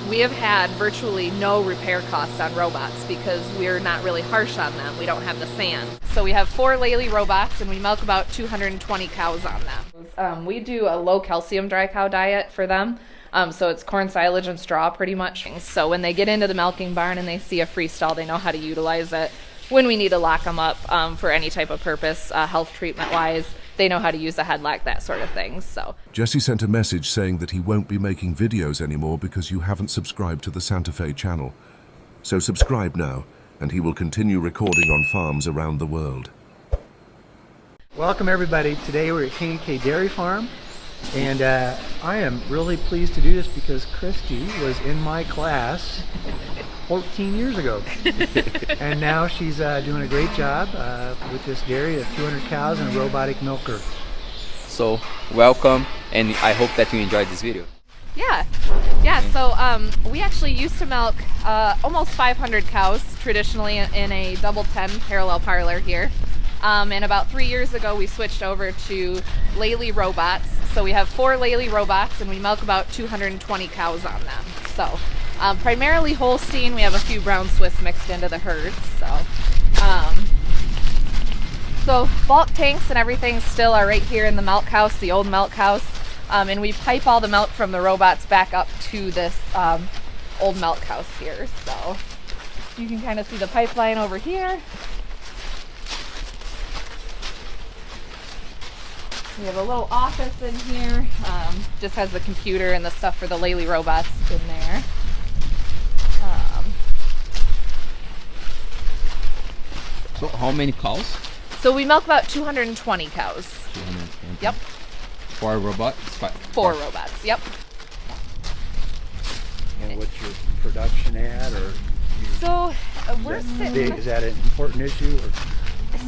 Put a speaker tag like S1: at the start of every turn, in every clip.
S1: We have had virtually no repair costs on robots because we're not really harsh on them. We don't have the sand. So we have 4 Lely robots and we milk about 220 cows on them. We do a low calcium dry cow diet for them. So it's corn, silage, and straw pretty much. So when they get into the milking barn and they see a freestall, they know how to utilize it. When we need to lock them up for any type of purpose, health treatment wise, they know how to use a headlock, that sort of thing. So
S2: Jesse sent a message saying that he won't be making videos anymore because you haven't subscribed to the Santa Fe channel. So subscribe now, and he will continue recording on farms around the world.
S3: Welcome everybody. Today we're at K&K Dairy Farm, and I am really pleased to do this because Christy was in my class 14 years ago, and now she's doing a great job with this dairy of 200 cows and a robotic milker.
S4: So welcome, and I hope that you enjoyed this video.
S1: Yeah. So we actually used to milk almost 500 cows traditionally in a double 10 parallel parlor here. And about 3 years ago we switched over to Lely robots. So we have 4 Lely robots and we milk about 220 cows on them. So primarily Holstein. We have a few brown Swiss mixed into the herd. So bulk tanks and everything still are right here in the milk house, the old milk house. And we pipe all the milk from the robots back up to this old milk house here. So you can kind of see the pipeline over here. We have a little office in here, just has the computer and the stuff for the Lely robots in there.
S4: So how many cows?
S1: So we milk about 220 cows.
S4: 220.
S1: Yep.
S4: 4 robots?
S1: 4 robots, yep.
S3: And what's your production at, or
S1: So we're sitting...
S3: is that an important issue?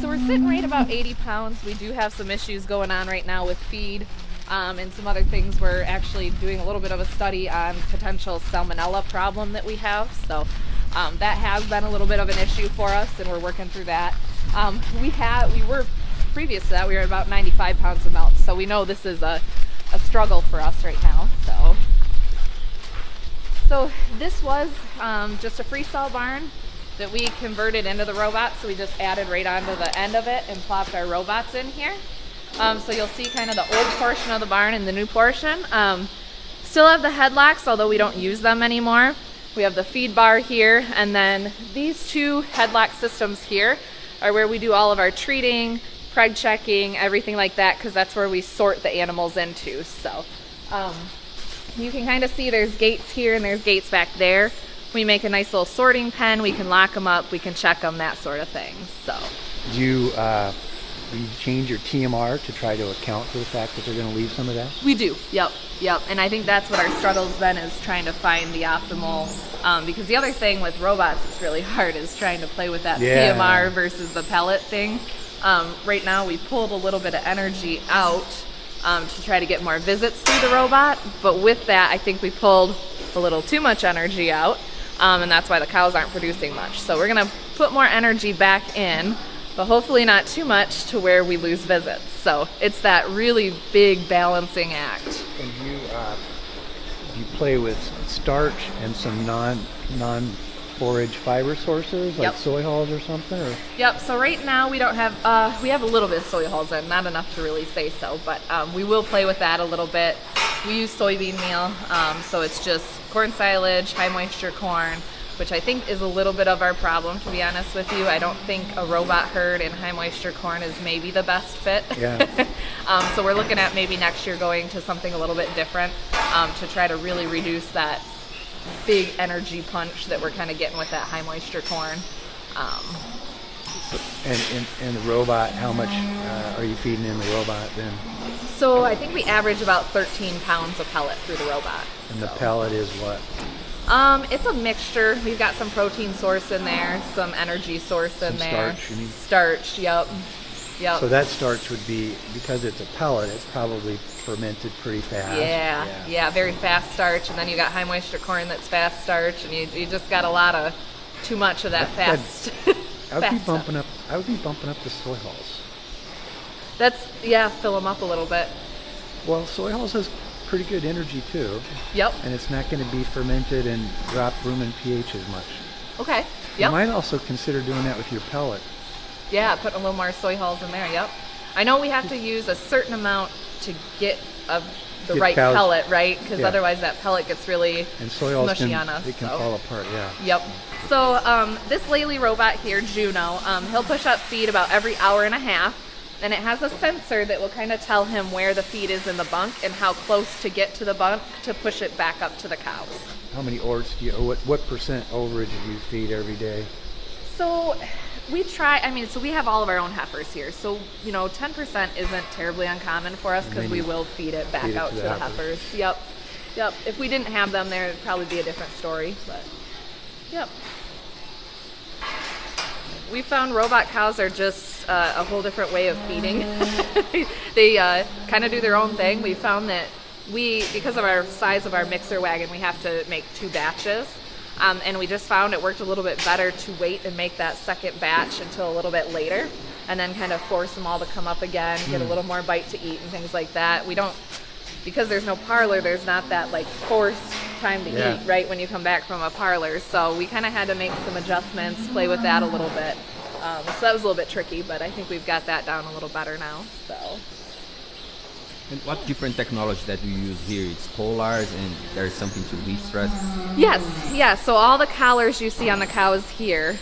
S1: So we're sitting right about 80 pounds. We do have some issues going on right now with feed and some other things. We're actually doing a little bit of a study on potential salmonella problem that we have. So that has been a little bit of an issue for us, and we're working through that. We were previous to that, we were at about 95 pounds of milk. So we know this is a struggle for us right now. So this was just a freestall barn that we converted into the robot, so we just added right onto the end of it and plopped our robots in here. So you'll see kind of the old portion of the barn and the new portion. Still have the headlocks, although we don't use them anymore. We have the feed bar here, and then these 2 headlock systems here are where we do all of our treating, preg checking, everything like that, because that's where we sort the animals into. So you can kind of see there's gates here and there's gates back there. We make a nice little sorting pen. We can lock them up. We can check them, that sort of thing. So,
S3: Do you change your TMR to try to account for the fact that they're going to leave some of that?
S1: we do. Yep. And I think that's what our struggle's been, is trying to find the optimal. Because the other thing with robots that's really hard is trying to play with that TMR versus the pellet thing. Right now we pulled a little bit of energy out to try to get more visits through the robot. But with that, I think we pulled a little too much energy out. And that's why the cows aren't producing much. So we're gonna put more energy back in, but hopefully not too much to where we lose visits. So it's that really big balancing act.
S3: And you play with starch and some non-forage fiber sources, like soy hulls or something? Or?
S1: Yep, so right now we don't have, we have a little bit of soy hulls in, not enough to really say so, but we will play with that a little bit. We use soybean meal, so it's just corn silage, high moisture corn, which I think is a little bit of our problem, to be honest with you. I don't think a robot herd in high moisture corn is maybe the best fit.
S3: Yeah.
S1: So we're looking at maybe next year going to something a little bit different to try to really reduce that big energy punch that we're kind of getting with that high moisture corn.
S3: And the robot, how much are you feeding in the robot then?
S1: So I think we average about 13 pounds of pellet through the robot.
S3: And the pellet is what?
S1: It's a mixture. We've got some protein source in there, some energy source in there.
S3: Starch, you mean?
S1: Starch, yep.
S3: So that starch would be, because it's a pellet, it's probably fermented pretty fast.
S1: Yeah, very fast starch. And then you got high moisture corn that's fast starch, and you just got a lot of too much of that fast.
S3: I would be bumping up the soy hulls.
S1: Fill them up a little bit.
S3: Well, soy hulls pretty good energy too,
S1: Yep.
S3: and it's not going to be fermented and drop rumen pH as much.
S1: Okay.
S3: You
S1: Yep.
S3: might also consider doing that with your pellet.
S1: Yeah, putting a little more soy hulls in there. Yep. I know we have to use a certain amount to get the
S3: Get
S1: right
S3: cows-
S1: pellet, right? Because
S3: Yeah.
S1: otherwise that pellet gets really
S3: And soy hulls
S1: smushy
S3: can,
S1: on us.
S3: it can
S1: so.
S3: fall apart, yeah.
S1: Yep. So this Lely robot here, Juno, he'll push up feed about every hour and a half, and it has a sensor that will kind of tell him where the feed is in the bunk and how close to get to the bunk to push it back up to the cows.
S3: How many orts do you, or what percent overage do you feed every day?
S1: So we try, so we have all of our own heifers here. So, 10% isn't terribly uncommon for us because we will feed it back out to the heifers. Yep. If we didn't have them there, it'd probably be a different story, but yep. We found robot cows are just a whole different way of feeding. They kind of do their own thing. We found that because of our size of our mixer wagon, we have to make 2 batches. And we just found it worked a little bit better to wait and make that second batch until a little bit later, and then kind of force them all to come up again, get a little more bite to eat and things like that. We don't, because there's no parlor, there's not that like forced time to eat, right, when you come back from a parlor. So we kind of had to make some adjustments, play with that a little bit. So that was a little bit tricky, but I think we've got that down a little better now. So.
S5: And what different technology that you use here? It's collars, and there's something to heat stress.
S1: Yes. So all the collars you see on the cows here,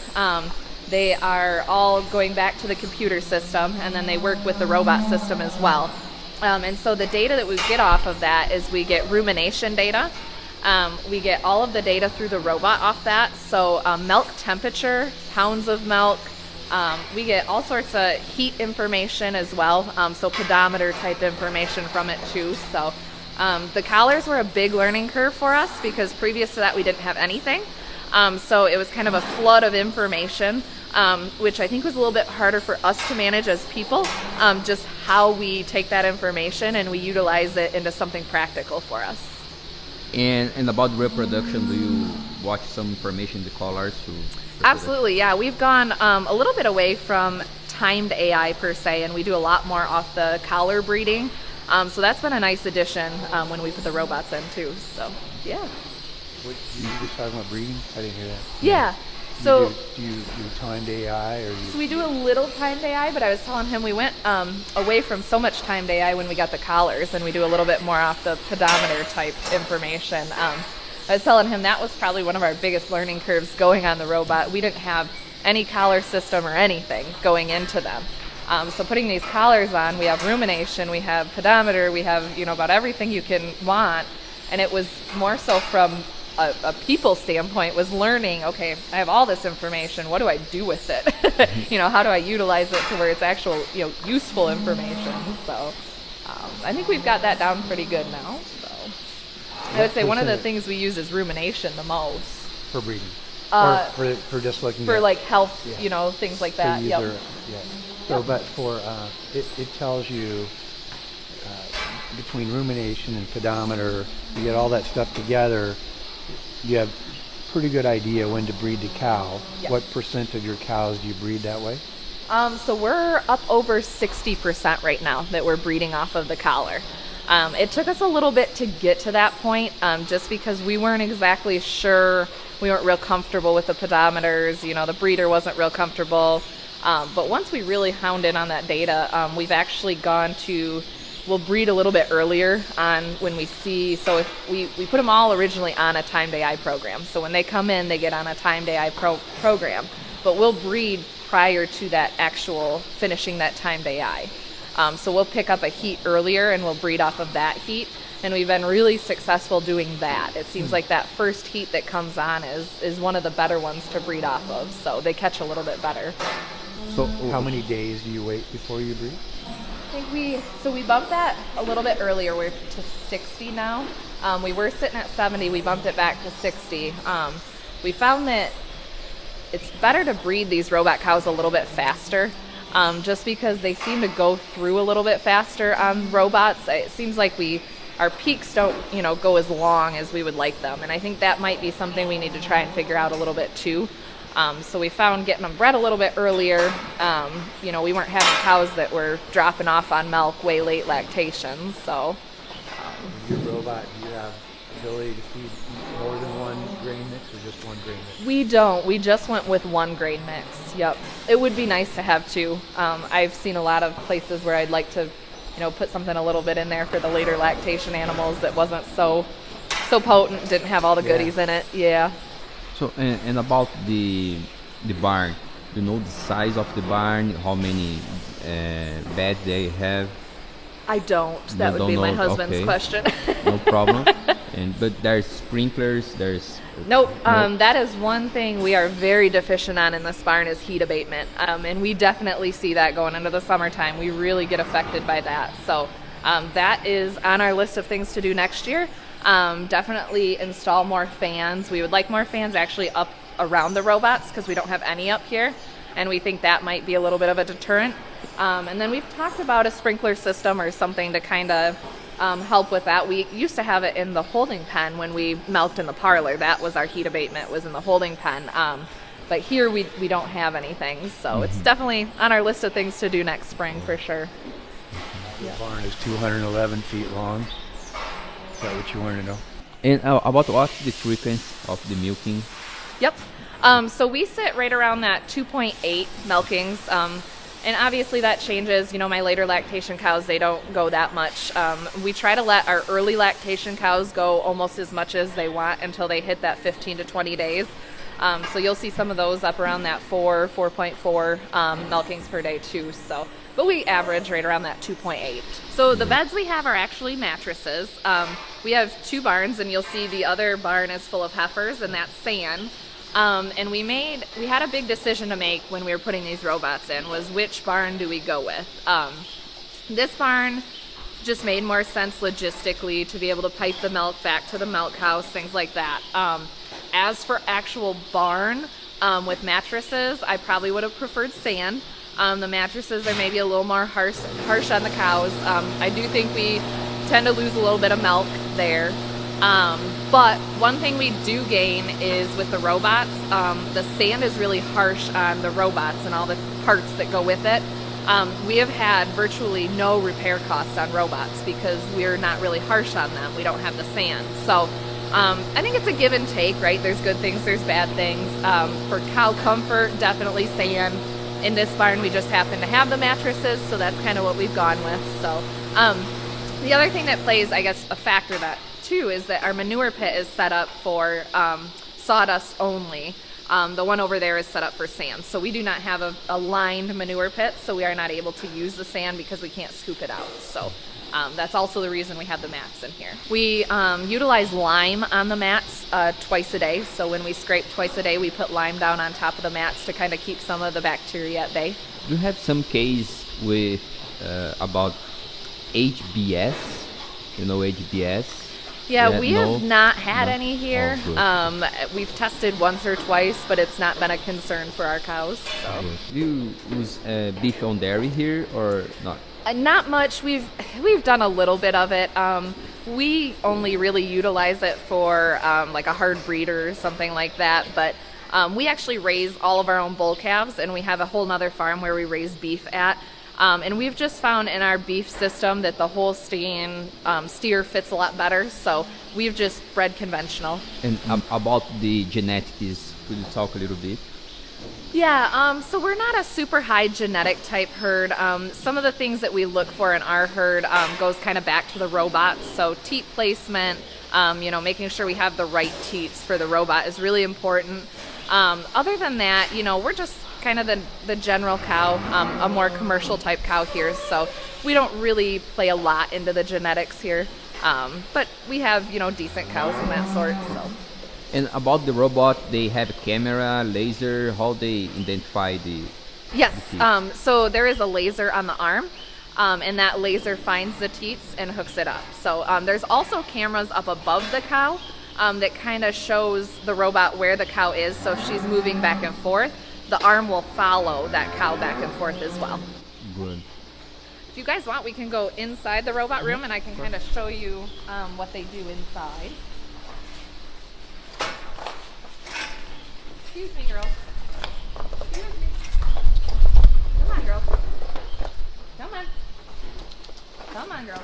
S1: they are all going back to the computer system, and then they work with the robot system as well. And so the data that we get off of that is we get rumination data. We get all of the data through the robot off that. So milk temperature, pounds of milk. We get all sorts of heat information as well, so pedometer type information from it too. So the collars were a big learning curve for us because previous to that we didn't have anything. So it was kind of a flood of information, which I think was a little bit harder for us to manage as people, just how we take that information and we utilize it into something practical for us.
S5: And about reproduction, do you watch some information in the collars to?
S1: Absolutely, yeah. We've gone a little bit away from timed AI per se, and we do a lot more off the collar breeding. So that's been a nice addition when we put the robots in too. So yeah.
S3: What, you just talking about breeding? I didn't hear that.
S1: Yeah. So
S3: do you timed AI or
S1: So we do a little timed AI, but I was telling him we went away from so much timed AI when we got the collars, and we do a little bit more off the pedometer type information. I was telling him that was probably one of our biggest learning curves going on the robot. We didn't have any collar system or anything going into them. So putting these collars on, we have rumination, we have pedometer, we have about everything you can want, and it was more so from a people standpoint, was learning, okay, I have all this information, what do I do with it? How do I utilize it to where it's actual useful information? So I think we've got that down pretty good now. I would say one of the things we use is rumination the most.
S3: For breeding? Or for just looking
S1: for
S3: at...
S1: like health, things like that.
S3: So, but for, it tells you between rumination and pedometer, you get all that stuff together, you have pretty good idea when to breed the cow.
S1: Yes.
S3: What percent of your cows do you breed that way?
S1: So we're up over 60% right now that we're breeding off of the collar. It took us a little bit to get to that point, just because we weren't exactly sure, we weren't real comfortable with the pedometers, the breeder wasn't real comfortable. But once we really hound in on that data, we've actually we'll breed a little bit earlier on when we see, so if we put them all originally on a timed AI program. So when they come in, they get on a timed AI program, but we'll breed prior to that actual finishing that timed AI. So we'll pick up a heat earlier and we'll breed off of that heat. And we've been really successful doing that. It seems like that first heat that comes on is one of the better ones to breed off of. So they catch a little bit better.
S3: So how many days do you wait before you breed?
S1: I think we bumped that a little bit earlier. We're to 60 now. We were sitting at 70. We bumped it back to 60. We found that it's better to breed these robot cows a little bit faster. Just because they seem to go through a little bit faster on robots. It seems like our peaks don't, go as long as we would like them. And I think that might be something we need to try and figure out a little bit too. So we found getting them bred a little bit earlier. We weren't having cows that were dropping off on milk way late lactation. So
S3: Your robot, do you have ability to feed more than one grain mix or just one grain mix?
S1: We don't. We just went with one grain mix. Yep. It would be nice to have two. I've seen a lot of places where I'd like to, put something a little bit in there for the later lactation animals that wasn't so potent, didn't have all the goodies in it. Yeah.
S5: So and about the barn, you know the size of the barn, how many beds they have?
S1: I don't. That
S5: You
S1: would be
S5: don't
S1: my
S5: know?
S1: husband's
S5: Okay.
S1: question.
S5: No problem. But there's sprinklers. There's
S1: Nope. That is one thing we are very deficient on in this barn is heat abatement. And we definitely see that going into the summertime. We really get affected by that. So that is on our list of things to do next year. Definitely install more fans. We would like more fans actually up around the robots because we don't have any up here. And we think that might be a little bit of a deterrent. And then we've talked about a sprinkler system or something to kind of help with that. We used to have it in the holding pen when we milked in the parlor. That was our heat abatement, was in the holding pen. But here we don't have anything. So it's definitely on our list of things to do next spring for sure.
S3: The barn is 211 feet long. Is that what you wanted to know?
S5: and about what's the frequency of the milking?
S1: Yep. So we sit right around that 2.8 milkings. And obviously that changes. My later lactation cows, they don't go that much. We try to let our early lactation cows go almost as much as they want until they hit that 15 to 20 days. So you'll see some of those up around that 4.4 milkings per day too. But we average right around that 2.8. So the beds we have are actually mattresses. We have two barns, and you'll see the other barn is full of heifers, and that's sand. And we had a big decision to make when we were putting these robots in, was which barn do we go with? This barn just made more sense logistically to be able to pipe the milk back to the milk house, things like that. As for actual barn with mattresses, I probably would have preferred sand. The mattresses are maybe a little more harsh on the cows. I do think we tend to lose a little bit of milk there. But one thing we do gain is with the robots, the sand is really harsh on the robots and all the parts that go with it. We have had virtually no repair costs on robots because we're not really harsh on them. We don't have the sand. So I think it's a give and take, right? There's good things, there's bad things. For cow comfort, definitely sand. In this barn, we just happen to have the mattresses, so that's kind of what we've gone with. So the other thing that plays, I guess, a factor that too is that our manure pit is set up for sawdust only. The one over there is set up for sand. So we do not have a lined manure pit, so we are not able to use the sand because we can't scoop it out. So that's also the reason we have the mats in here. We utilize lime on the mats twice a day. So when we scrape twice a day, we put lime down on top of the mats to kind of keep some of the bacteria at bay.
S5: You have some case with about HBS. You know HBS?
S1: Yeah, we
S5: no?
S1: have not had any here.
S5: Oh,
S1: We've tested once or twice, but it's not been a concern for our cows. So.
S5: Do you use beef on dairy here or not?
S1: Not much. We've done a little bit of it. We only really utilize it for like a hard breeder or something like that. But we actually raise all of our own bull calves, and we have a whole nother farm where we raise beef at. And we've just found in our beef system that the Holstein steer fits a lot better. So we've just bred conventional.
S5: And about the genetics, could you talk a little bit?
S1: Yeah, so we're not a super high genetic type herd. Some of the things that we look for in our herd goes kind of back to the robots. So teat placement, making sure we have the right teats for the robot is really important. Other than that, we're just kind of the general cow, a more commercial type cow here. So we don't really play a lot into the genetics here. But we have, decent cows and that sort. So.
S5: And about the robot, they have a camera, laser, how they identify the...
S1: Yes,
S5: the teats?
S1: So there is a laser on the arm, and that laser finds the teats and hooks it up. So there's also cameras up above the cow that kind of shows the robot where the cow is. So if she's moving back and forth, the arm will follow that cow back and forth as well.
S5: Good.
S1: If you guys want, we can go inside the robot room and I can kind of show you what they do inside. Excuse me, girls. Excuse me. Come on, girls. Come on. Come on, girls.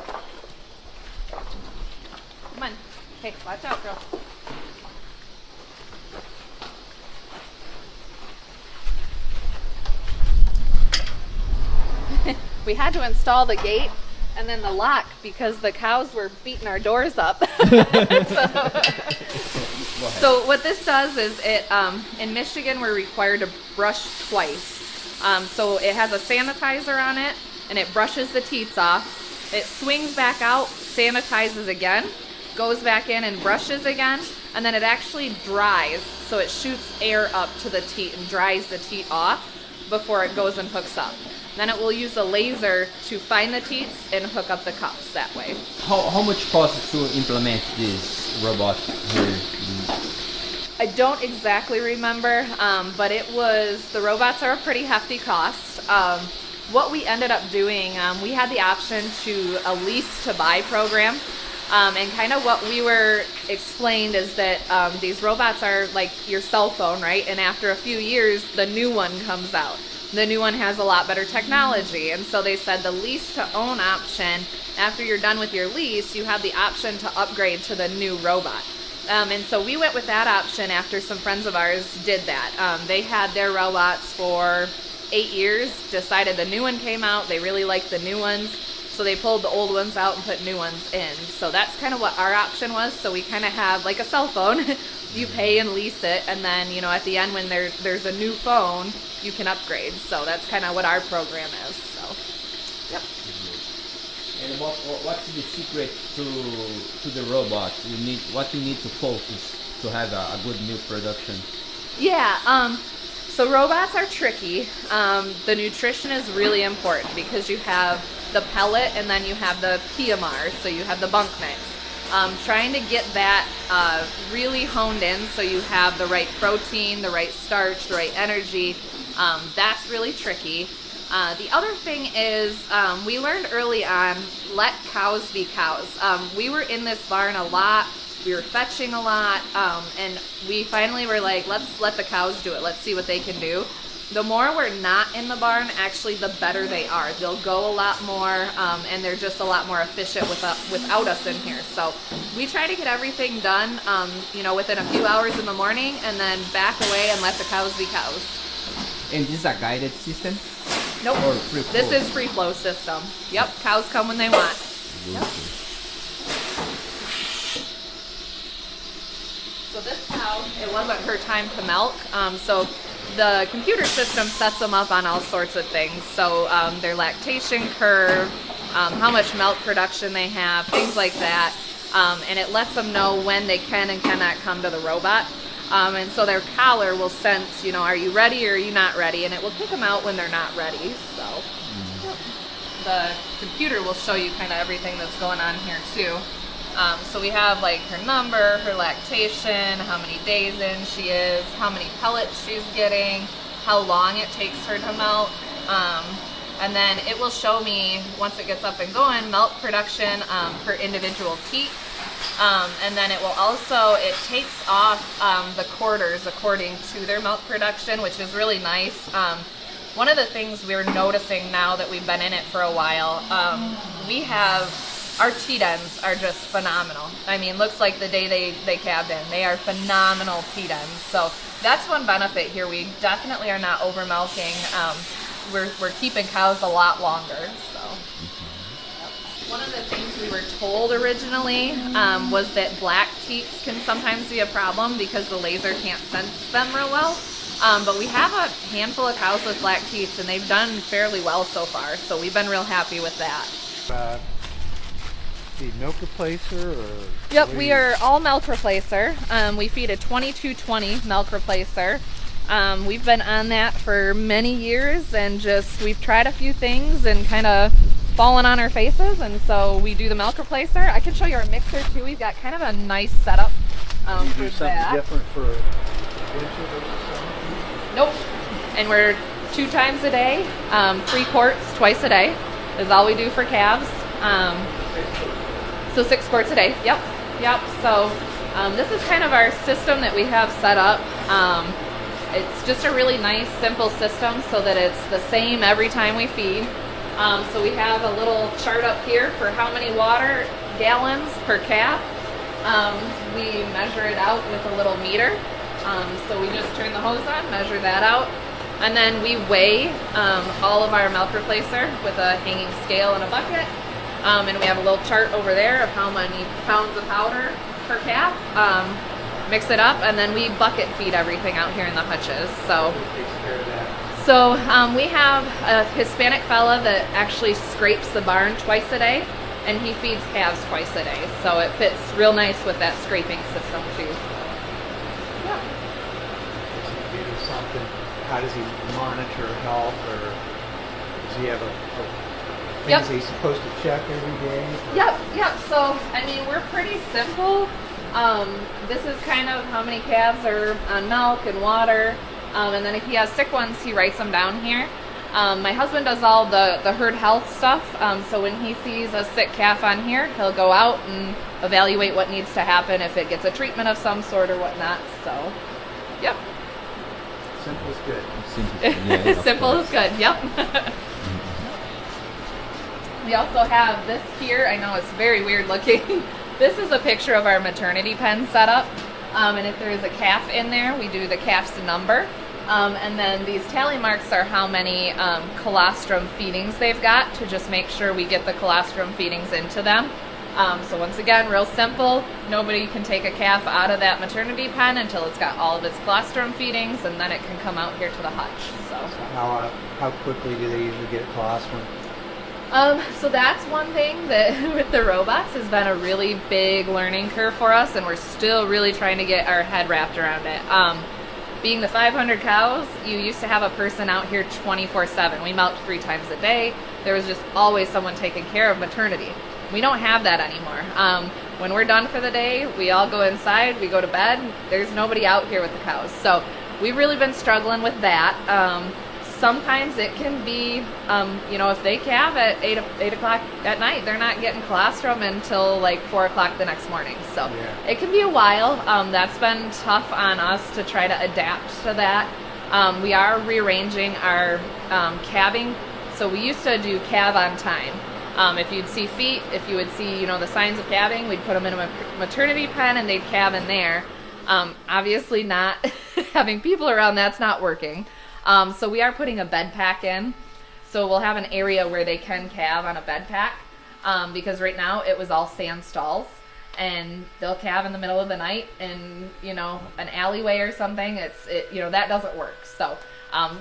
S1: we had to install the gate and then the lock because the cows were beating our doors up. So what this does is it, in Michigan, we're required to brush twice. So it has a sanitizer on it and it brushes the teats off. It swings back out, sanitizes again, goes back in and brushes again, and then it actually dries. So it shoots air up to the teat and dries the teat off before it goes and hooks up. Then it will use a laser to find the teats and hook up the cups that way.
S5: How much costs to implement this robot here?
S1: I don't exactly remember, but the robots are a pretty hefty cost. What we ended up doing, we had the option to a lease to buy program. And kind of what we were explained is that these robots are like your cell phone, right? And after a few years, the new one comes out. The new one has a lot better technology. And so they said the lease to own option, after you're done with your lease, you have the option to upgrade to the new robot. And so we went with that option after some friends of ours did that. They had their robots for 8 years, decided the new one came out, they really liked the new ones, so they pulled the old ones out and put new ones in. So that's kind of what our option was. So we kind of have like a cell phone. You pay and lease it, and then, you know, at the end when there's a new phone, you can upgrade. So that's kind of what our program is. So, yep.
S5: And what's the secret to the robot? What you need to focus to have a good milk production?
S1: Yeah. So robots are tricky. The nutrition is really important because you have the pellet and then you have the PMR, so you have the bunk mix. Trying to get that really honed in so you have the right protein, the right starch, the right energy, that's really tricky. The other thing is we learned early on, let cows be cows. We were in this barn a lot, we were fetching a lot, and we finally were like, let's let the cows do it, let's see what they can do. The more we're not in the barn, actually, the better they are. They'll go a lot more, and they're just a lot more efficient without us in here. So we try to get everything done, you know, within a few hours in the morning, and then back away and let the cows be cows.
S5: And this is a guided system?
S1: Nope.
S5: Or free flow?
S1: This is free flow system. Yep. Cows come when they want. Yep. So this cow, it wasn't her time to milk, so the computer system sets them up on all sorts of things. So their lactation curve, how much milk production they have, things like that. And it lets them know when they can and cannot come to the robot. And so their collar will sense, you know, are you ready or are you not ready? And it will kick them out when they're not ready. So the computer will show you kind of everything that's going on here too. So we have like her number, her lactation, how many days in she is, how many pellets she's getting, how long it takes her to milk. And then it will show me, once it gets up and going, milk production per individual teat. And then it will also, it takes off the quarters according to their milk production, which is really nice. One of the things we're noticing now that we've been in it for a while, our teat ends are just phenomenal. I mean, looks like the day they calved in. They are phenomenal teat ends. So that's one benefit here. We definitely are not over milking. We're keeping cows a lot longer. So one of the things we were told originally was that black teats can sometimes be a problem because the laser can't sense them real well. But we have a handful of cows with black teats, and they've done fairly well so far. So we've been real happy with that.
S3: Feed milk replacer or?
S1: Yep, we are all milk replacer. We feed a 2220 milk replacer. We've been on that for many years, and we've tried a few things and kind of fallen on our faces, and so we do the milk replacer. I can show you our mixer too. We've got kind of a nice setup
S3: you
S1: for
S3: do something
S1: that.
S3: different for winter versus summer?
S1: Nope. And we're 2 times a day, 3 quarts twice a day is all we do for calves. So 6 quarts a day. Yep. So this is kind of our system that we have set up. It's just a really nice, simple system so that it's the same every time we feed. So we have a little chart up here for how many water gallons per calf. We measure it out with a little meter. So we just turn the hose on, measure that out. And then we weigh all of our milk replacer with a hanging scale and a bucket. And we have a little chart over there of how many pounds of powder per calf. Mix it up, and then we bucket feed everything out here in the hutches. So we have a Hispanic fella that actually scrapes the barn twice a day, and he feeds calves twice a day. So it fits real nice with that scraping system too. Yeah.
S3: Something. How does he monitor health, or does he have things he's supposed to check every day?
S1: Yep. So I mean, we're pretty simple. This is kind of how many calves are on milk and water, and then if he has sick ones, he writes them down here. My husband does all the herd health stuff, so when he sees a sick calf on here, he'll go out and evaluate what needs to happen, if it gets a treatment of some sort or whatnot. So, yep.
S3: Simple is good.
S1: Simple is good, yep. We also have this here. I know it's very weird looking. This is a picture of our maternity pen setup. And if there is a calf in there, we do the calf's number. And then these tally marks are how many colostrum feedings they've got, to just make sure we get the colostrum feedings into them. So once again, real simple. Nobody can take a calf out of that maternity pen until it's got all of its colostrum feedings, and then it can come out here to the hutch. So
S3: how quickly do they usually get colostrum?
S1: So that's one thing that with the robots has been a really big learning curve for us, and we're still really trying to get our head wrapped around it. Being the 500 cows, you used to have a person out here 24/7. We milked 3 times a day. There was just always someone taking care of maternity. We don't have that anymore. When we're done for the day, we all go inside, we go to bed. There's nobody out here with the cows. So we've really been struggling with that. Sometimes it can be, if they calve at 8 o'clock at night, they're not getting colostrum until like 4 o'clock the next morning. So it can be a while. That's been tough on us to try to adapt to that. We are rearranging our calving. So we used to do calve on time. If you'd see feet, if you would see, the signs of calving, we'd put them in a maternity pen and they'd calve in there. Obviously not having people around, that's not working. So we are putting a bed pack in. So we'll have an area where they can calve on a bed pack, because right now it was all sand stalls, and they'll calve in the middle of the night in, an alleyway or something. That doesn't work. So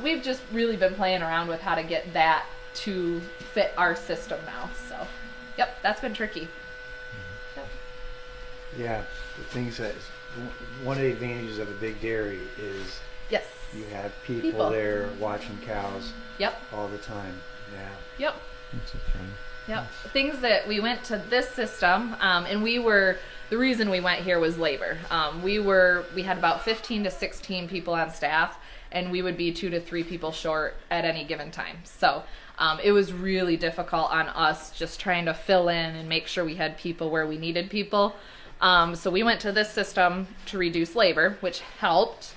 S1: we've just really been playing around with how to get that to fit our system now. So, yep, that's been tricky. Yep.
S3: Yeah, the things that one of the advantages of a big dairy is
S1: yes,
S3: you have people there watching cows.
S1: Yep.
S3: All the time. Yeah.
S1: Yep. Yep. Things that we went to this system, and the reason we went here was labor. We had about 15 to 16 people on staff, and we would be 2 to 3 people short at any given time. So it was really difficult on us just trying to fill in and make sure we had people where we needed people. So we went to this system to reduce labor, which helped,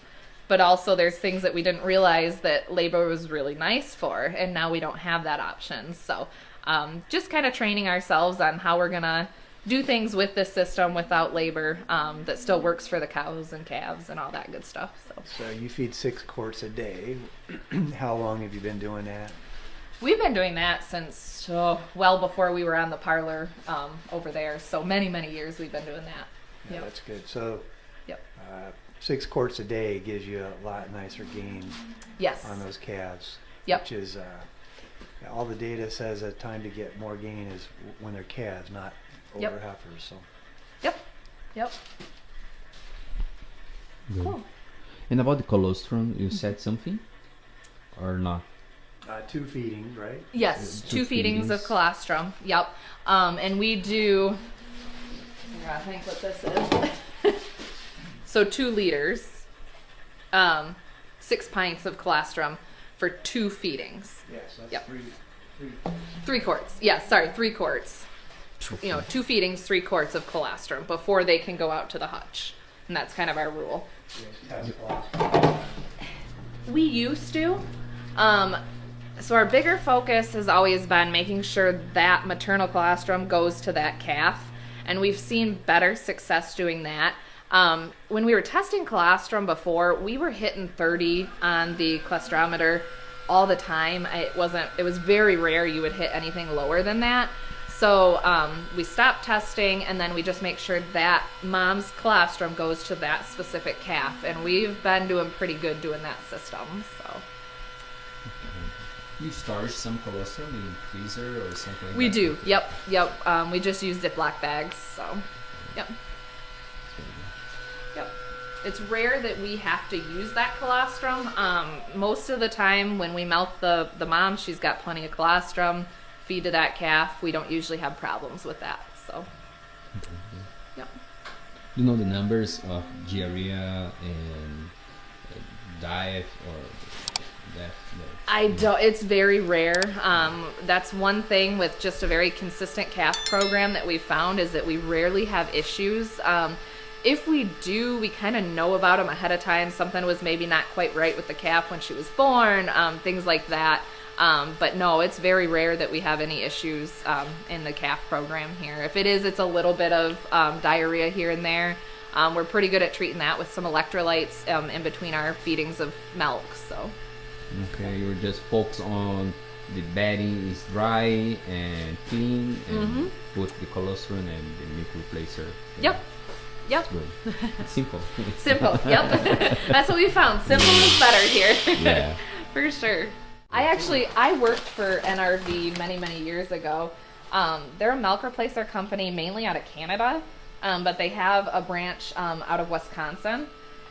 S1: but also there's things that we didn't realize that labor was really nice for, and now we don't have that option. So just kind of training ourselves on how we're going to do things with this system without labor, that still works for the cows and calves and all that good stuff.
S3: So you feed 6 quarts a day. How long have you been doing that?
S1: We've been doing that since well before we were on the parlor over there. So many, many years we've been doing that.
S3: Yeah,
S1: Yep.
S3: that's good. So
S1: Yep.
S3: 6 quarts a day gives you a lot nicer gain
S1: Yes.
S3: on those calves.
S1: Yep.
S3: Which is, all the data says the time to get more gain is when they're calves, not older
S1: Yep.
S3: heifers. So.
S1: Yep. Yep.
S5: Good.
S1: Cool.
S5: And about the colostrum, you said something or not?
S3: 2 feedings, right?
S1: Yes,
S5: Two
S1: 2 feedings of
S5: feedings.
S1: colostrum. Yep. And we do, I think what this is. So 2 liters, 6 pints of colostrum for 2 feedings.
S3: Yes, that's
S1: Yep.
S3: 3.
S1: 3 quarts. Yeah, sorry, 3 quarts. 2 feedings, 3 quarts of colostrum before they can go out to the hutch. And that's kind of our rule.
S3: Yes, colostrum.
S1: We used to. So our bigger focus has always been making sure that maternal colostrum goes to that calf, and we've seen better success doing that. When we were testing colostrum before, we were hitting 30 on the colostrometer all the time. It was very rare you would hit anything lower than that. So we stopped testing, and then we just make sure that mom's colostrum goes to that specific calf, and we've been doing pretty good doing that system. So
S5: You starch some colostrum in freezer or something like
S1: we
S5: that?
S1: do. Yep. We just use Ziploc bags. So, yep. Yep. It's rare that we have to use that colostrum. Most of the time when we milk the mom, she's got plenty of colostrum. Feed to that calf. We don't usually have problems with that. So, yep.
S5: Do you know the numbers of diarrhea and diet or death?
S1: I don't. It's very rare. That's one thing with just a very consistent calf program that we found is that we rarely have issues. If we do, we kind of know about them ahead of time. Something was maybe not quite right with the calf when she was born, things like that. But no, it's very rare that we have any issues in the calf program here. If it is, it's a little bit of diarrhea here and there. We're pretty good at treating that with some electrolytes in between our feedings of milk. So.
S5: Okay, you're just focused on the bedding is dry and clean, and put the colostrum and the milk replacer.
S1: Yep.
S5: Good. It's simple.
S1: Simple. Yep. That's what we found. Simple is better here.
S5: Yeah.
S1: For sure. I worked for NRV many years ago. They're a milk replacer company mainly out of Canada, but they have a branch out of Wisconsin,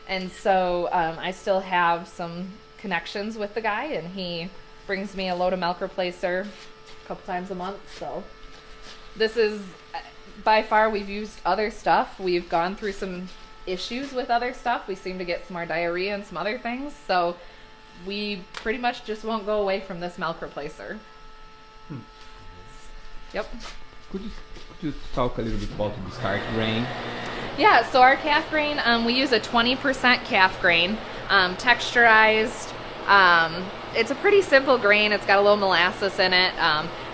S1: and so I still have some connections with the guy, and he brings me a load of milk replacer a couple times a month. So this is by far, we've used other stuff. We've gone through some issues with other stuff. We seem to get some more diarrhea and some other things, so we pretty much just won't go away from this milk replacer. Yep.
S5: Could you talk a little bit about the starch grain?
S1: Yeah, so our calf grain, we use a 20% calf grain, texturized. It's a pretty simple grain. It's got a little molasses in it.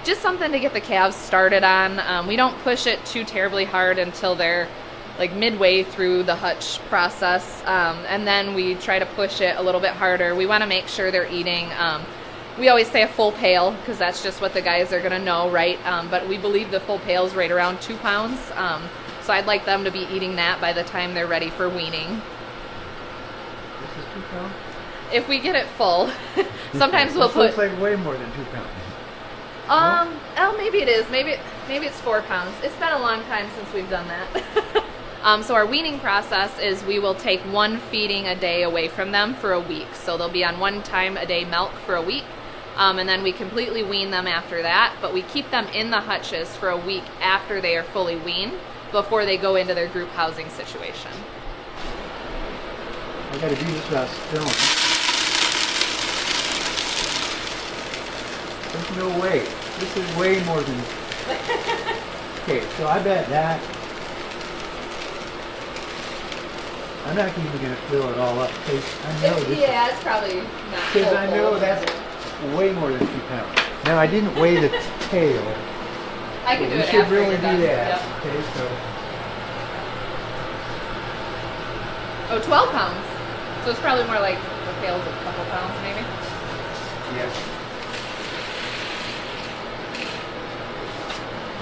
S1: Just something to get the calves started on. We don't push it too terribly hard until they're like midway through the hutch process. And then we try to push it a little bit harder. We want to make sure they're eating, we always say a full pail because that's just what the guys are going to know, right? But we believe the full pail is right around 2 pounds. So I'd like them to be eating that by the time they're ready for weaning.
S3: This is 2 pounds?
S1: If we get it full, sometimes we'll put...
S3: Looks like way more than 2 pounds.
S1: Oh, maybe it is. Maybe it's 4 pounds. It's been a long time since we've done that. So our weaning process is we will take 1 feeding a day away from them for a week. So they'll be on 1 time a day milk for a week. And then we completely wean them after that. But we keep them in the hutches for a week after they are fully weaned before they go into their group housing situation.
S3: I gotta do this without spilling. There's no way. This is way more than... Okay, so I bet that... I'm not even going to fill it all up. Because I know this...
S1: Yeah, it's probably not.
S3: Because I know that's way more than 2 pounds. Now, I didn't weigh the tail.
S1: I can do
S3: We
S1: it
S3: should
S1: after
S3: really
S1: you're
S3: do
S1: done.
S3: that.
S1: Yep.
S3: Okay, so...
S1: Oh, 12 pounds. So it's probably more like the pail's a couple pounds, maybe.
S3: Yeah.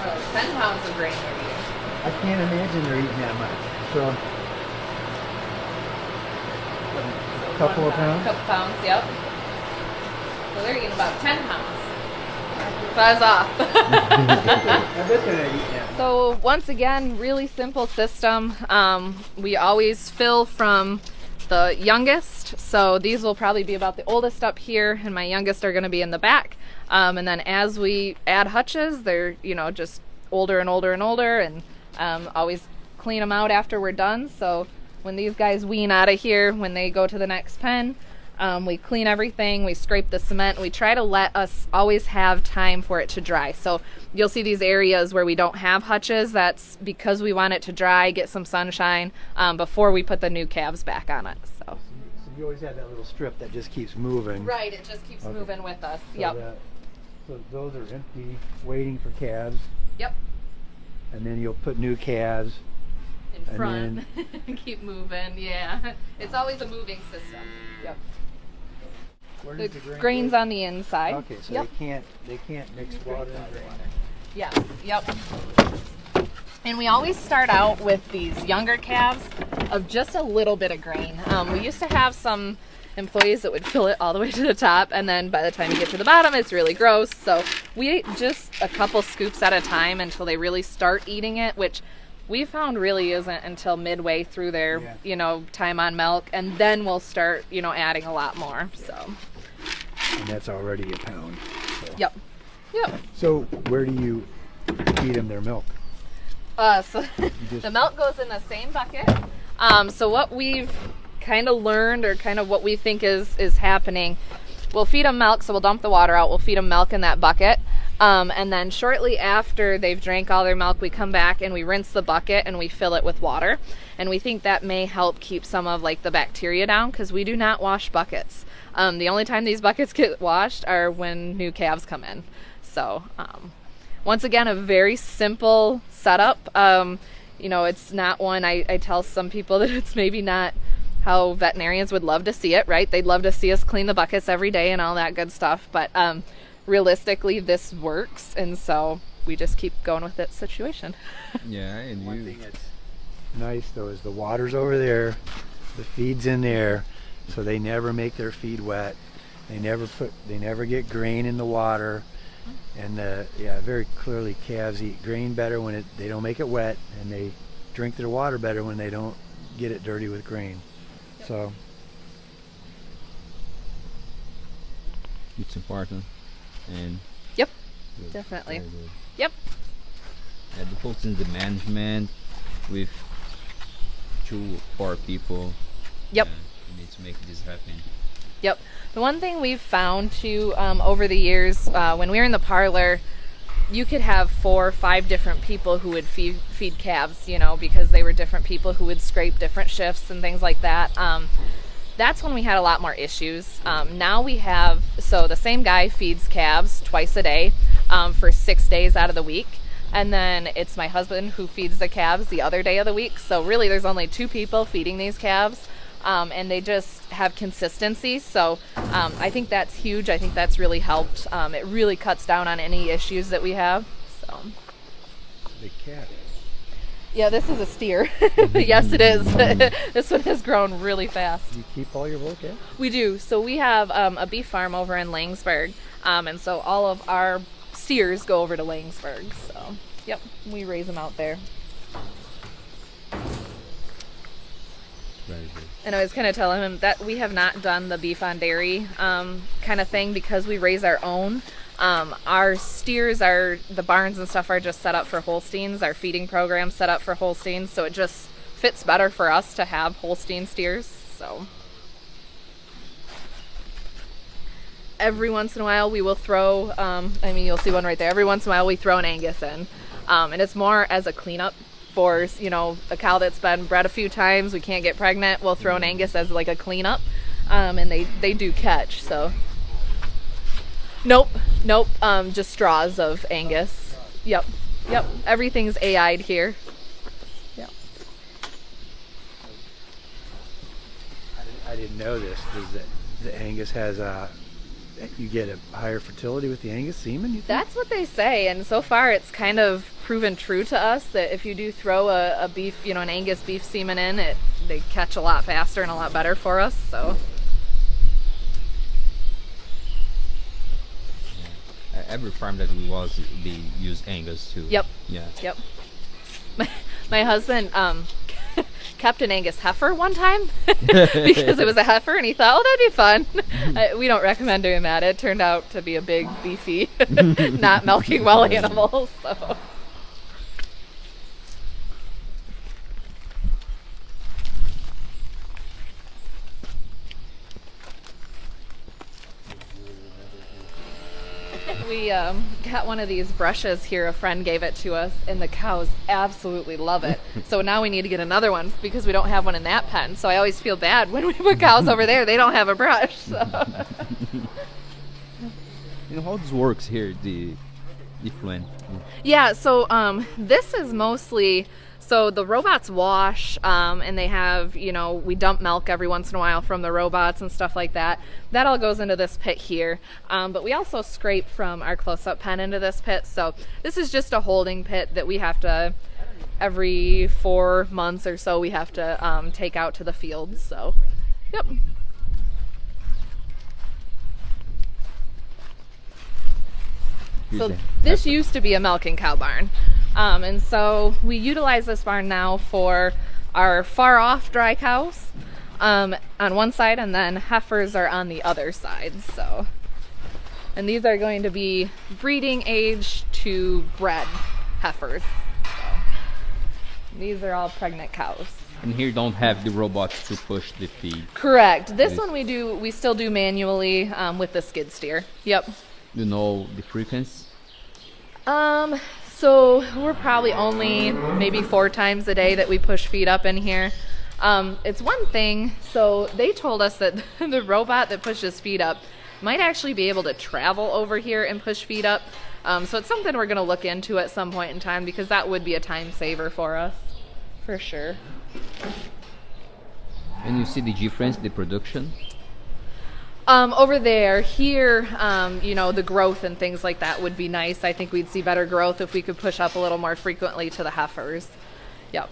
S1: Oh, 10 pounds of grain they're eating.
S3: I can't imagine they're eating that much. So... A couple of pounds?
S1: Couple pounds, yep. So they're eating about 10 pounds. So I was off.
S3: I bet they're not eating that much.
S1: So once again, really simple system. We always fill from the youngest. So these will probably be about the oldest up here, and my youngest are going to be in the back. And then as we add hutches, they're just older and older and older, and always clean them out after we're done. So when these guys wean out of here, when they go to the next pen, we clean everything, we scrape the cement, we try to let us always have time for it to dry. So you'll see these areas where we don't have hutches. That's because we want it to dry, get some sunshine before we put the new calves back on it. So
S3: you always have that little strip that just keeps moving.
S1: right, it just keeps moving with us.
S3: So
S1: Yep.
S3: So those are empty, waiting for calves,
S1: Yep.
S3: and then you'll put new calves.
S1: in
S3: And
S1: front. Keep moving. Yeah, it's always a moving system. Yep.
S3: Where
S1: The
S3: does the grain
S1: grain's
S3: go?
S1: on the inside.
S3: Okay, so
S1: Yep.
S3: they can't mix water and grain.
S1: Yes. Yep. And we always start out with these younger calves of just a little bit of grain. We used to have some employees that would fill it all the way to the top, and then by the time you get to the bottom, it's really gross. So we ate just a couple scoops at a time until they really start eating it, which we found really isn't until midway through their, time on milk, and then we'll start, adding a lot more. So.
S3: And that's already a pound. So.
S1: Yep. Yep.
S3: So where do you feed them their milk?
S1: So the milk goes in the same bucket. So what we've kind of learned, or kind of what we think is happening, we'll feed them milk, so we'll dump the water out, we'll feed them milk in that bucket, and then shortly after they've drank all their milk, we come back and we rinse the bucket and we fill it with water, and we think that may help keep some of like the bacteria down, because we do not wash buckets. The only time these buckets get washed are when new calves come in. So once again, a very simple setup. It's not one, I tell some people that it's maybe not how veterinarians would love to see it, right? They'd love to see us clean the buckets every day and all that good stuff, but realistically this works, and so we just keep going with that situation.
S5: Yeah, and
S3: One thing that's nice though is the water's over there, the feed's in there, so they never make their feed wet. They never get grain in the water. And very clearly calves eat grain better when they don't make it wet, and they drink their water better when they don't get it dirty with grain. Yep. So
S5: it's important. And
S1: Yep,
S5: good,
S1: definitely.
S5: very good.
S1: Yep.
S5: The folks in the management with 2 or 4 people.
S1: Yep.
S5: We need to make this happen.
S1: Yep. The one thing we've found too over the years, when we were in the parlor, you could have 4 or 5 different people who would feed calves, because they were different people who would scrape different shifts and things like that. That's when we had a lot more issues. Now we have, so the same guy feeds calves twice a day for 6 days out of the week. And then it's my husband who feeds the calves the other day of the week. So really there's only 2 people feeding these calves. And they just have consistency. So I think that's huge. I think that's really helped. It really cuts down on any issues that we have. So.
S3: big cat.
S1: Yeah, this is a steer. Yes, it is. This one has grown really fast.
S3: Do you keep all your little cats?
S1: We do. So we have a beef farm over in Langsburg. And so all of our steers go over to Langsburg. So, yep, we raise them out there.
S5: Very good.
S1: And I was kind of telling him that we have not done the beef on dairy kind of thing because we raise our own. Our steers the barns and stuff are just set up for Holsteins. Our feeding program set up for Holsteins, so it just fits better for us to have Holstein steers. So every once in a while we will throw, you'll see one right there. Every once in a while we throw an Angus in, and it's more as a cleanup. For a cow that's been bred a few times, we can't get pregnant, we'll throw an Angus as like a cleanup, and they do catch. So nope, just straws of Angus. Yep, everything's AI'd here. Yep.
S3: I didn't know this. Does the Angus has you get a higher fertility with the Angus semen, you think?
S1: That's what they say, and so far it's kind of proven true to us that if you do throw a beef, an Angus beef semen in, they catch a lot faster and a lot better for us. So
S5: Every farm that we was, they use Angus too.
S1: Yep.
S5: Yeah.
S1: Yep. My husband kept an Angus heifer one time because it was a heifer, and he thought, that'd be fun. We don't recommend doing that. It turned out to be a big, beefy, not milking well animal. So. We got one of these brushes here. A friend gave it to us, and the cows absolutely love it. So now we need to get another one because we don't have one in that pen. So I always feel bad when we put cows over there. They don't have a brush. So.
S5: How this works here, the effluent?
S1: Yeah, so this is mostly So the robots wash, and they have, you know, we dump milk every once in a while from the robots and stuff like that. That all goes into this pit here. But we also scrape from our close-up pen into this pit. So this is just a holding pit that we have to, every 4 months or so, we have to take out to the fields. So, yep. So this used to be a milking cow barn. And so we utilize this barn now for our far off dry cows on one side, and then heifers are on the other side. So, and these are going to be breeding age to bred heifers. So, these are all pregnant cows.
S5: And here don't have the robots to push the feed.
S1: Correct. This one we still do manually with the skid steer. Yep.
S5: You know the frequency?
S1: So we're probably only maybe 4 times a day that we push feed up in here. It's one thing, so they told us that the robot that pushes feed up might actually be able to travel over here and push feed up. So it's something we're going to look into at some point in time, because that would be a time saver for us, for sure.
S5: And you see the difference, the production?
S1: Over there, here, you know, the growth and things like that would be nice. I think we'd see better growth if we could push up a little more frequently to the heifers. Yep.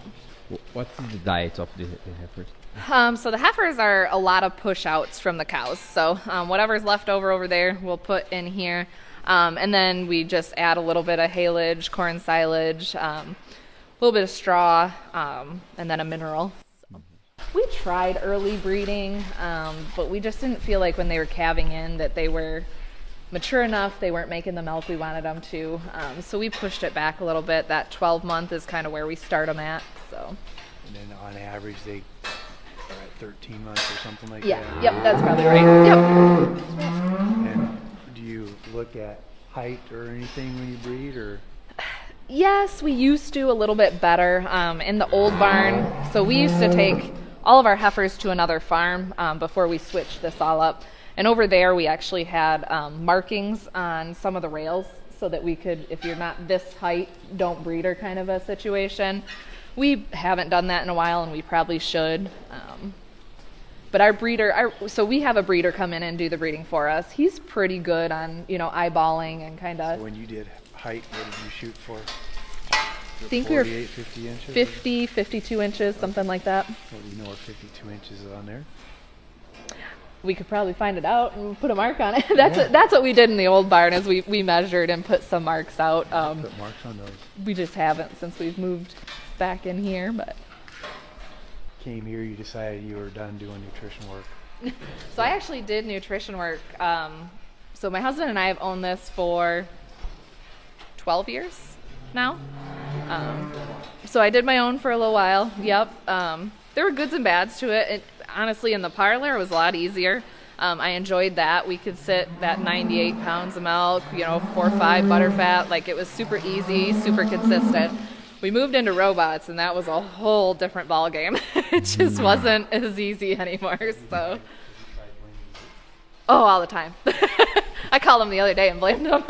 S5: What's the diet of the heifers?
S1: So the heifers are a lot of push outs from the cows. So whatever's left over there, we'll put in here. And then we just add a little bit of haylage, corn silage, a little bit of straw, and then a mineral. We tried early breeding, but we just didn't feel like when they were calving in that they were mature enough. They weren't making the milk we wanted them to. So we pushed it back a little bit. That 12-month is kind of where we start them at. So.
S3: And then on average they are at 13 months or something like
S1: yeah,
S3: that?
S1: Yep, that's probably right. Yep.
S3: And do you look at height or anything when you breed, or?
S1: Yes, we used to a little bit better in the old barn. So we used to take all of our heifers to another farm before we switched this all up. And over there we actually had markings on some of the rails so that we could, if you're not this height, don't breed her kind of a situation. We haven't done that in a while, and we probably should. But our breeder, so we have a breeder come in and do the breeding for us. He's pretty good on, you know, eyeballing and kind of.
S3: So when you did height, what did you shoot for?
S1: I think we were
S3: 50 inches?
S1: 50, 52 inches, something like that.
S3: Well, do you know what 52 inches is on there?
S1: We could probably find it out and put a mark on it. That's what we did in the old barn, is we measured and put some marks out.
S3: Put marks on those.
S1: We just haven't since we've moved back in here, but.
S3: Came here, you decided you were done doing nutrition work.
S1: So I actually did nutrition work. So my husband and I have owned this for 12 years now. So I did my own for a little while. Yep. There were goods and bads to it. Honestly, in the parlor, it was a lot easier. I enjoyed that. We could sit that 98 pounds of milk, you know, 4 or 5 butter fat. Like, it was super easy, super consistent. We moved into robots, and that was a whole different ball game. It just wasn't as easy anymore. So, all the time. I called him the other day and blamed him.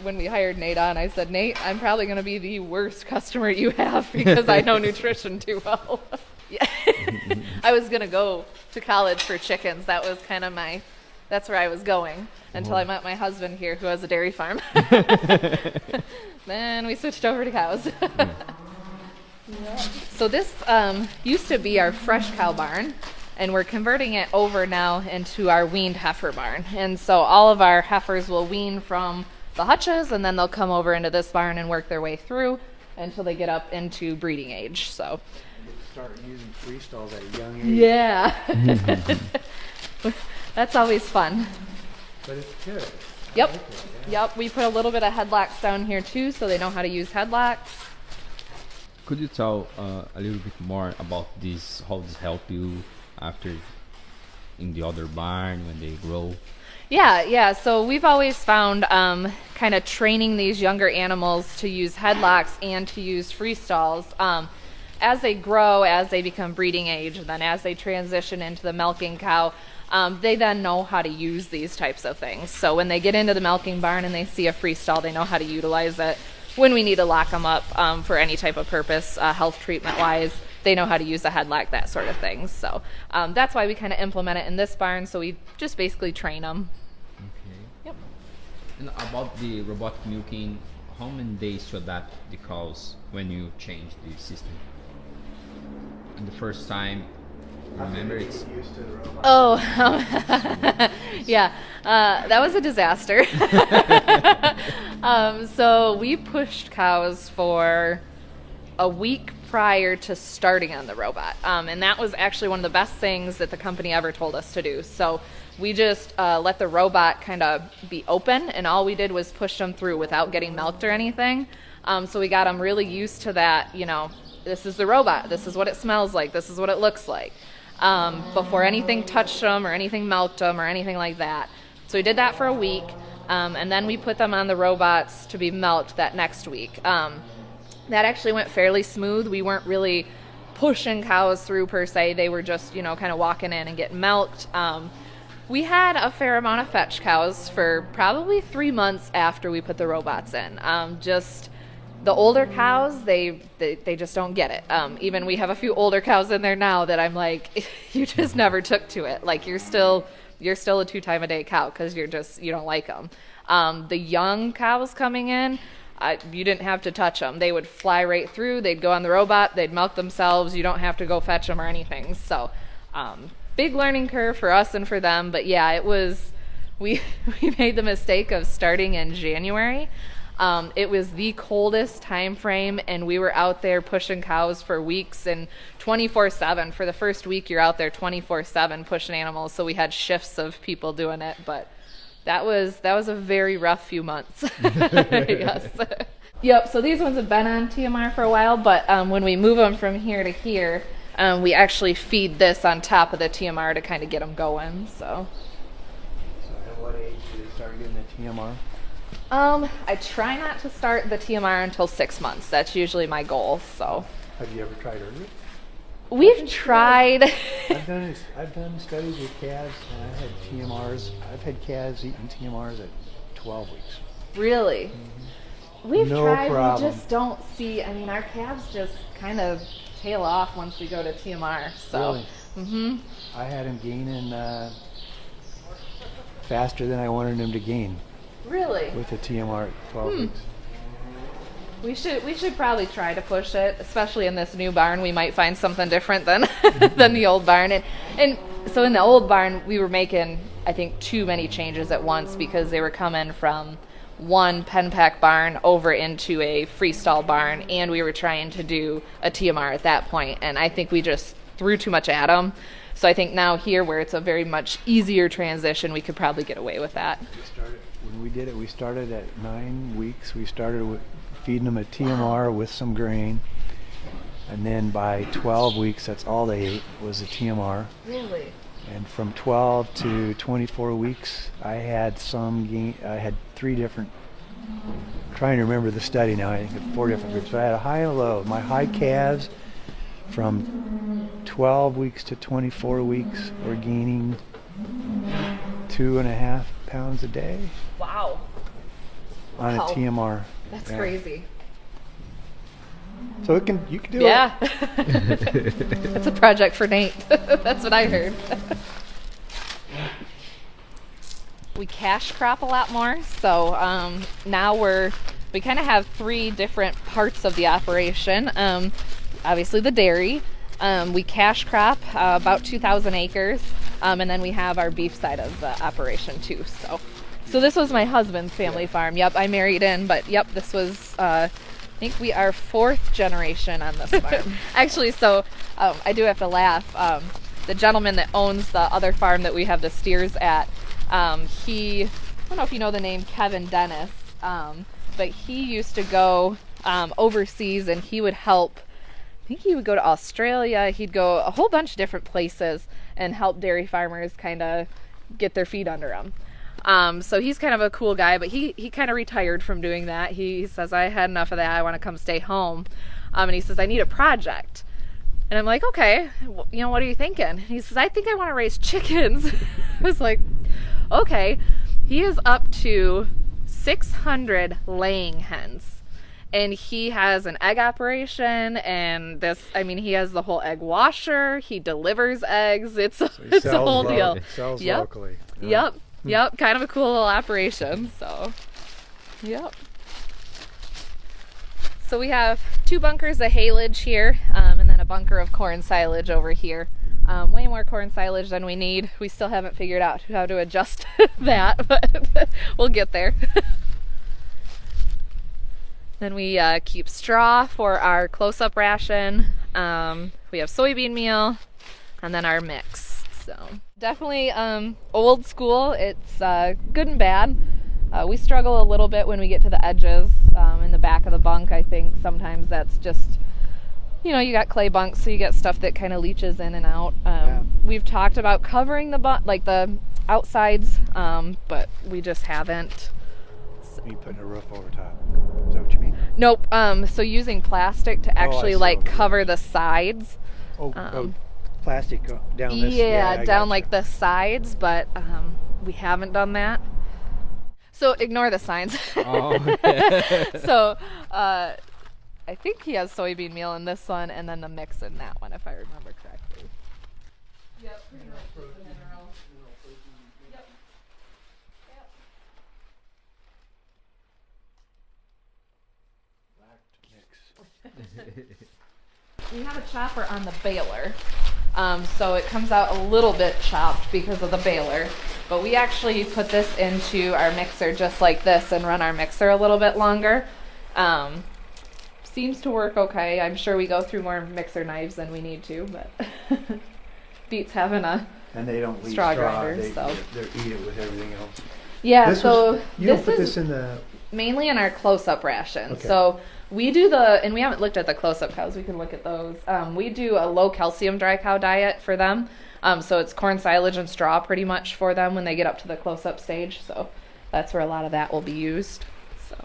S1: When we hired Nate on, I said, Nate, I'm probably going to be the worst customer you have because I know nutrition too well. Yeah. I was going to go to college for chickens. That was kind of that's where I was going until I met my husband here, who has a dairy farm. Then we switched over to cows. So this used to be our fresh cow barn, and we're converting it over now into our weaned heifer barn. And so all of our heifers will wean from the hutches, and then they'll come over into this barn and work their way through until they get up into breeding age. So
S3: Start using freestalls at a young age.
S1: yeah. That's always fun.
S3: But it's good.
S1: Yep. Yep. We put a little bit of headlocks down here too, so they know how to use headlocks.
S5: Could you tell a little bit more about this, how this help you after in the other barn when they grow?
S1: Yeah. So we've always found kind of training these younger animals to use headlocks and to use freestalls. as they grow, as they become breeding age, and then as they transition into the milking cow, they then know how to use these types of things. So when they get into the milking barn and they see a freestall, they know how to utilize it. When we need to lock them up for any type of purpose, health treatment wise, they know how to use a headlock, that sort of thing. So that's why we kind of implement it in this barn. So we just basically train them.
S5: Okay.
S1: Yep.
S5: And about the robotic milking, how many days to adapt the cows when you change the system? And the first time, remember it's...
S1: Oh, yeah, that was a disaster. So we pushed cows for a week prior to starting on the robot. And that was actually one of the best things that the company ever told us to do. So we just let the robot kind of be open, and all we did was push them through without getting milked or anything. So we got them really used to that, you know, this is the robot, this is what it smells like, this is what it looks like, before anything touched them or anything milked them or anything like that. So we did that for a week, and then we put them on the robots to be milked that next week. That actually went fairly smooth. We weren't really pushing cows through per se. They were just, you know, kind of walking in and getting milked. We had a fair amount of fetch cows for probably 3 months after we put the robots in. Just the older cows, they just don't get it. Even we have a few older cows in there now that I'm like, you just never took to it. Like you're still a 2 time a day cow because you don't like them. The young cows coming in, you didn't have to touch them. They would fly right through. They'd go on the robot. They'd milk themselves. You don't have to go fetch them or anything. So big learning curve for us and for them. But yeah, it was, we made the mistake of starting in January. It was the coldest time frame, and we were out there pushing cows for weeks and 24/7. For the first week, you're out there 24/7 pushing animals. So we had shifts of people doing it, but that was a very rough few months. Yes. Yep. So these ones have been on TMR for a while, but when we move them from here to here, we actually feed this on top of the TMR to kind of get them going. So
S3: at what age do they start getting the TMR?
S1: I try not to start the TMR until 6 months. That's usually my goal. So
S3: Have you ever tried earlier?
S1: we've tried.
S3: I've done studies with calves, and I've had TMRs. I've had calves eating TMRs at 12 weeks.
S1: Really?
S3: Mm-hmm.
S1: We've
S3: No
S1: tried.
S3: problem.
S1: We just don't see. I mean, our calves just kind of tail off once we go to TMR. So.
S3: Really?
S1: Mm-hmm.
S3: I had him gaining faster than I wanted him to gain
S1: Really?
S3: with the TMR at 12 weeks.
S1: We should probably try to push it, especially in this new barn. We might find something different than than the old barn. And so in the old barn, we were making, I think, too many changes at once because they were coming from one pen pack barn over into a freestall barn, and we were trying to do a TMR at that point. And I think we just threw too much at them. So I think now here, where it's a very much easier transition, we could probably get away with that.
S3: When we did it, we started at 9 weeks. We started with feeding them a TMR with some grain, and then by 12 weeks, that's all they ate was a TMR.
S1: Really?
S3: And from 12 to 24 weeks, I had I had 3 different, I'm trying to remember the study now, I think 4 different groups. So I had a high and a low. My high calves from 12 weeks to 24 weeks were gaining 2.5 pounds a day.
S1: Wow.
S3: On
S1: Wow.
S3: a TMR.
S1: That's
S3: Yeah.
S1: crazy.
S3: So you can do it.
S1: Yeah. It's a project for Nate. That's what I heard. We cash crop a lot more. So now we kind of have 3 different parts of the operation. Obviously the dairy. We cash crop about 2,000 acres. And then we have our beef side of the operation too. So this was my husband's family farm. Yep, I married in, but yep, this was, I think we are 4th generation on this farm. Actually, so I do have to laugh. The gentleman that owns the other farm that we have the steers at, I don't know if you know the name Kevin Dennis, but he used to go overseas, and he would help. I think he would go to Australia. He'd go a whole bunch of different places and help dairy farmers kind of get their feet under them. So he's kind of a cool guy, but he kind of retired from doing that. He says, I had enough of that. I want to come stay home. And he says, I need a project. And I'm like, okay, you know, what are you thinking? He says, I think I want to raise chickens. I was like, okay. He is up to 600 laying hens. And he has an egg operation, and this, I mean, he has the whole egg washer. He delivers eggs. It's a whole deal.
S3: Sells locally.
S1: Yep. Kind of a cool little operation. So, yep. So we have 2 bunkers of haylage here, and then a bunker of corn silage over here. Way more corn silage than we need. We still haven't figured out how to adjust that, but we'll get there. Then we keep straw for our close-up ration. We have soybean meal, and then our mix. So definitely old school. It's good and bad. We struggle a little bit when we get to the edges in the back of the bunk. I think sometimes that's just, you know, you got clay bunks, so you get stuff that kind of leaches in and out. We've talked about covering the like the outsides, but we just haven't.
S3: You putting a roof over top. Is that what you mean?
S1: Nope. So using plastic to actually like cover the sides.
S3: Plastic down this.
S1: Yeah, down like the sides, but we haven't done that. So ignore the signs. So I think he has soybean meal in this one, and then the mix in that one, if I remember correctly. Yep, pretty much just the minerals. Yep. We have a chopper on the baler, so it comes out a little bit chopped because of the baler, but we actually put this into our mixer just like this and run our mixer a little bit longer. Seems to work okay. I'm sure we go through more mixer knives than we need to, but beats having a
S3: and they don't leave
S1: straw grinder.
S3: They eat it with everything else.
S1: Yeah,
S3: you put this in the
S1: mainly in our close-up ration.
S3: Okay.
S1: So we do and we haven't looked at the close-up cows. We can look at those. We do a low calcium dry cow diet for them. So it's corn silage and straw pretty much for them when they get up to the close-up stage. So that's where a lot of that will be used. So.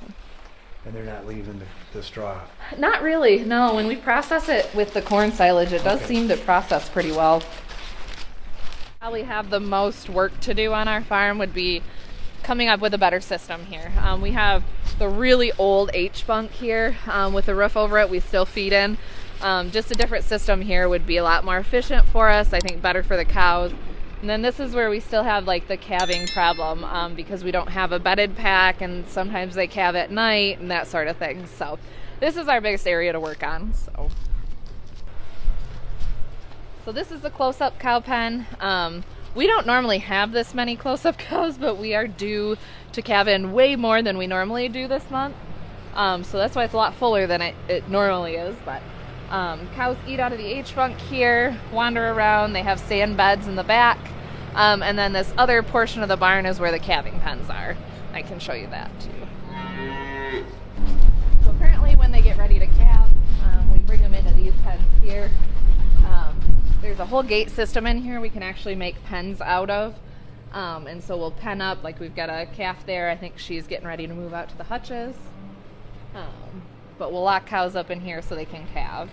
S3: And they're not leaving the straw.
S1: Not really, no. When we process it with the corn silage, it does seem to process pretty well. Probably have the most work to do on our farm would be coming up with a better system here. We have the really old H bunk here with a roof over it. We still feed in. Just a different system here would be a lot more efficient for us. I think better for the cows. And then this is where we still have like the calving problem because we don't have a bedded pack, and sometimes they calve at night and that sort of thing. So this is our biggest area to work on. So this is the close-up cow pen. We don't normally have this many close-up cows, but we are due to calve in way more than we normally do this month. So that's why it's a lot fuller than it normally is. But cows eat out of the H bunk here, wander around. They have sand beds in the back. And then this other portion of the barn is where the calving pens are. I can show you that too. So currently when they get ready to calve, we bring them into these pens here. There's a whole gate system in here we can actually make pens out of. And so we'll pen up, like we've got a calf there. I think she's getting ready to move out to the hutches. But we'll lock cows up in here so they can calve.